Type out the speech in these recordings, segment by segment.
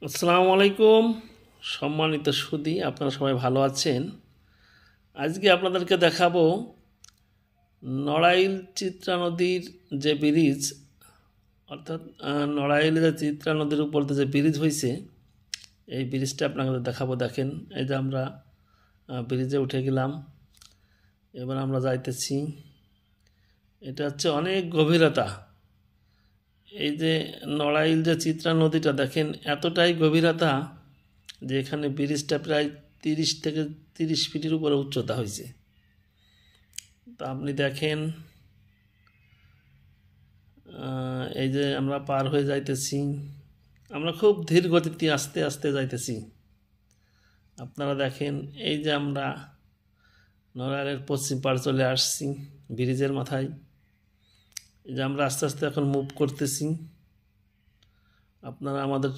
আসসালামু আলাইকুম সম্মানিত সুধী, আপনারা সবাই ভালো আছেন। আজকে আপনাদেরকে দেখাবো নড়াইল চিত্রা নদীর যে ব্রিজ, অর্থাৎ নড়াইলের যে চিত্রা নদীর উপর যে ব্রিজ হয়েছে, এই ব্রিজটা আপনাদের দেখাবো। দেখেন, এই যে আমরা ব্রিজে উঠে গেলাম, এবার আমরা যাইতেছি। এটা হচ্ছে অনেক গভীরতা। এই যে নড়াইল যে চিত্রা নদীটা দেখেন, এতটাই গভীরতা যে এখানে ব্রিজটা প্রায় 30 থেকে 30 ফিটের উপরে উচ্চতা হয়েছে। তা আপনি দেখেন, এই যে আমরা পার হয়ে যাইতেছি, আমরা খুব ধীর গতিতে আস্তে আস্তে যাইতেছি। আপনারা দেখেন, এই যে আমরা নড়াইলের পশ্চিম পাড় চলে আসছি ব্রিজের মাথায়। এই যে আমরা আস্তে আস্তে এখন মুভ করতেছি। আপনারা আমাদের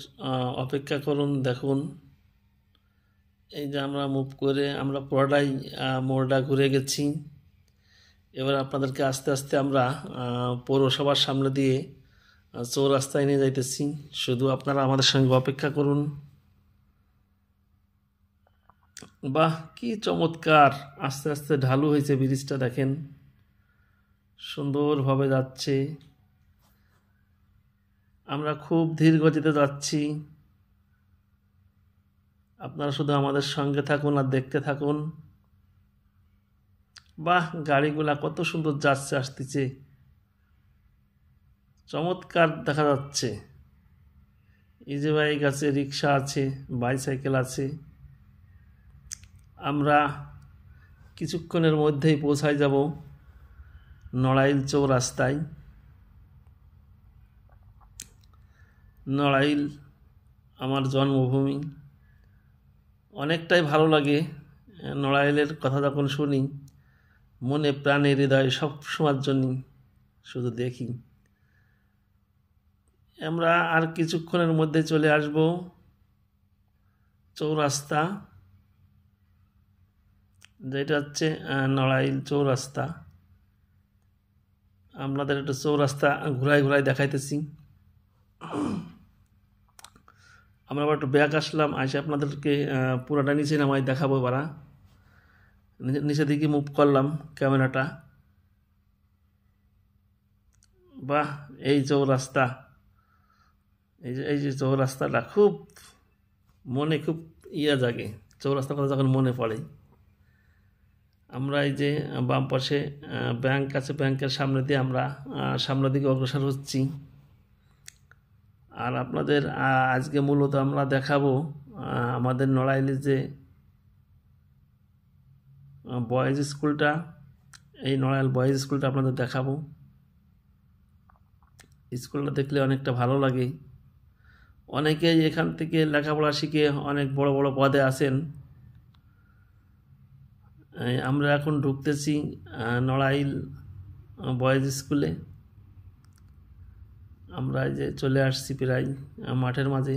অপেক্ষা করুন, দেখুন। এই যে আমরা মুভ করে আমরা পুরোটাই মোড়টা ঘুরে গেছি। এবার আপনাদেরকে আস্তে আস্তে আমরা পৌরসভার সামনে দিয়ে চৌরাস্তায় নিয়ে যাইতেছি। শুধু আপনারা আমাদের সঙ্গে অপেক্ষা করুন। বাহ, কি চমৎকার! আস্তে আস্তে ঢালু হয়েছে ব্রিজটা, দেখেন সুন্দরভাবে যাচ্ছে। আমরা খুব ধীর গতিতে যাচ্ছি। আপনারা শুধু আমাদের সঙ্গে থাকুন আর দেখতে থাকুন। বাহ, গাড়িগুলা কত সুন্দর যাচ্ছে, আসতেছে, চমৎকার দেখা যাচ্ছে। ইজি বাইক আছে, রিক্সা আছে, বাইসাইকেল আছে। আমরা কিছুক্ষণের মধ্যেই পৌঁছায় যাব নড়াইল চৌরাস্তায়। নড়াইল আমার জন্মভূমি। অনেকটাই ভালো লাগে নড়াইলের কথা যখন শুনি, মনে প্রাণে হৃদয়ে সব সময়ের জন্য শুধু দেখি। আমরা আর কিছুক্ষণের মধ্যে চলে আসব চৌরাস্তা, যেটা হচ্ছে নড়াইল চৌরাস্তা। আপনাদের একটু চৌরাস্তা ঘুরাই ঘুরাই দেখাইতেছি। আমরা আবার একটু ব্যাক আসলাম, এসে আপনাদেরকে পুরোটা নিচে নামাই দেখাবো। এবারা নিচে দিকে মুভ করলাম ক্যামেরাটা। বাহ, এই চৌরাস্তা, এই যে চৌরাস্তাটা খুব মনে খুব জাগে। চৌরাস্তার কথা যখন মনে পড়ে, আমরা এই যে বাম পাশে ব্যাংক আছে, ব্যাংকের সামনে দিয়ে আমরা সামনের দিকে অগ্রসর হচ্ছি। আর আপনাদের আজকে মূলত আমরা দেখাবো আমাদের নড়াইলে যে বয়েজ স্কুলটা, এই নড়াইল বয়েজ স্কুলটা আপনাদের দেখাবো। স্কুলটা দেখলে অনেকটা ভালো লাগে। অনেকেই এখান থেকে লেখাপড়া শিখে অনেক বড় বড় পদে আছেন। আমরা এখন ঢুকতেছি নড়াইল বয়েজ স্কুলে। আমরা এই যে চলে আসছি প্রায় মাঠের মাঝে।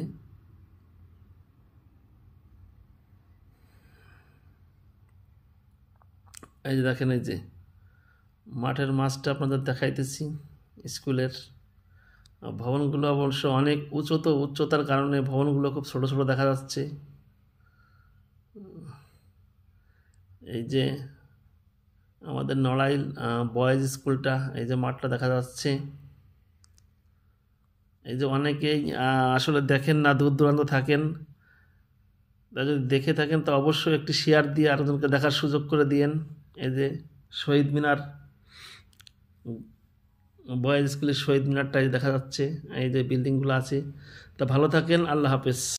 এই যে দেখেন, এই যে মাঠের মাছটা আপনাদের দেখাইতেছি। স্কুলের ভবনগুলো অবশ্য অনেক উচ্চতার কারণে ভবনগুলো খুব ছোট ছোট দেখা যাচ্ছে। এই যে আমাদের নড়াইল বয়েজ স্কুলটা, এই যে মাঠটা দেখা যাচ্ছে। এই যে অনেকেই আসলে দেখেন না, দূর দূরান্ত থাকেন। যদি দেখে থাকেন তো অবশ্যই একটি শেয়ার দিয়ে আরেকজনকে দেখার সুযোগ করে দিয়েন। এই যে শহীদ মিনার, বয়েজ স্কুলের শহীদ মিনারটাই দেখা যাচ্ছে। এই যে বিল্ডিংগুলো আছে। তা ভালো থাকেন, আল্লাহ হাফেজ।